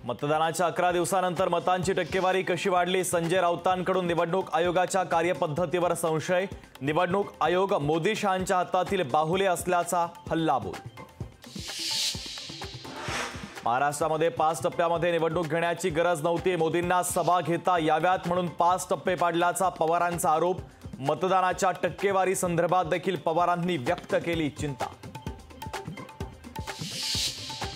मतदानाच्या 11 दिवसानंतर मतांची टक्केवारी कशी वाढली? संजय राऊतांकडून निवडणूक आयोगाच्या कार्यपद्धतीवर संशय. निवडणूक आयोग मोदी शहांच्या हातातील बाहुले असल्याचा हल्लाबोल. महाराष्ट्रामध्ये 5 टप्प्यामध्ये निवडणूक घेण्याची गरज नव्हती. मोदींना सभा घेता याव्यात म्हणून 5 टप्पे पाडल्याचा पवारांचा आरोप. मतदानाच्या टक्केवारी संदर्भात देखील पवारांनी व्यक्त केली चिंता.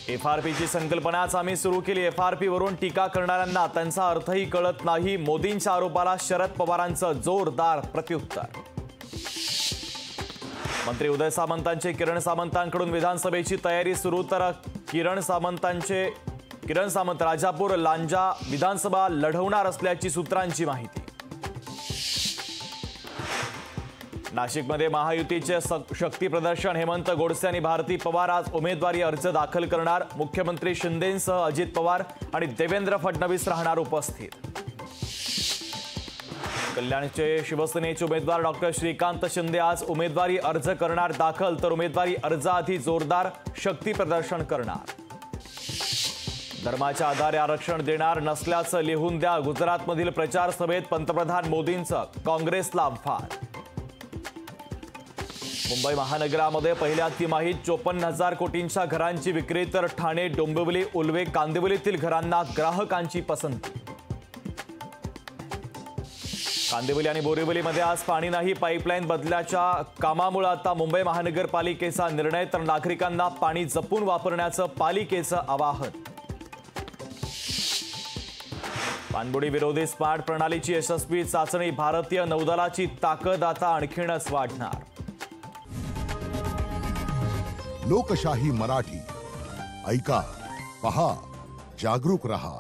एफआरपीची संकल्पनाच आम्ही सुरू केली. एफआरपी वरून टीका करणाऱ्यांना त्यांचा अर्थही कळत नाही. मोदींच्या आरोपाला शरद पवारांचं जोरदार प्रत्युत्तर. मंत्री उदय सामंतांचे किरण सामंतांकडून विधानसभेची तयारी सुरू. तर किरण सामंत राजापूर लांजा विधानसभा लढवणार असल्याची सूत्रांची माहिती. नाशिकमध्ये महायुतीचे शक्ती प्रदर्शन. हेमंत गोडसे आणि भारती पवार आज उमेदवारी अर्ज दाखल करणार. मुख्यमंत्री शिंदेंसह अजित पवार आणि देवेंद्र फडणवीस राहणार उपस्थित. कल्याणचे शिवसेनेचे उमेदवार डॉक्टर श्रीकांत शिंदे आज उमेदवारी अर्ज करणार दाखल. तर उमेदवारी अर्जाआधी जोरदार शक्ती प्रदर्शन करणार. धर्माच्या आधारे आरक्षण देणार नसल्याचं लिहून द्या. गुजरातमधील प्रचार सभेत पंतप्रधान मोदींचं काँग्रेसला आव्हान. मुंबई महानगरामध्ये पहिल्या तिमाहीत 54,000 कोटींच्या घरांची विक्री. तर ठाणे, डोंबिवली, उल्वे, कांदिवलीतील घरांना ग्राहकांची पसंती. कांदिवली आणि बोरिवलीमध्ये आज पाणी नाही. पाईपलाईन बदलाच्या कामामुळे आता मुंबई महानगरपालिकेचा निर्णय. तर नागरिकांना पाणी जपून वापरण्याचं पालिकेचं आवाहन. पाणबुडी विरोधी स्मार्ट प्रणालीची यशस्वी चाचणी. भारतीय नौदलाची ताकद आता आणखीनच वाढणार. लोकशाही मराठी ऐका, पहा, जागरूक रहा.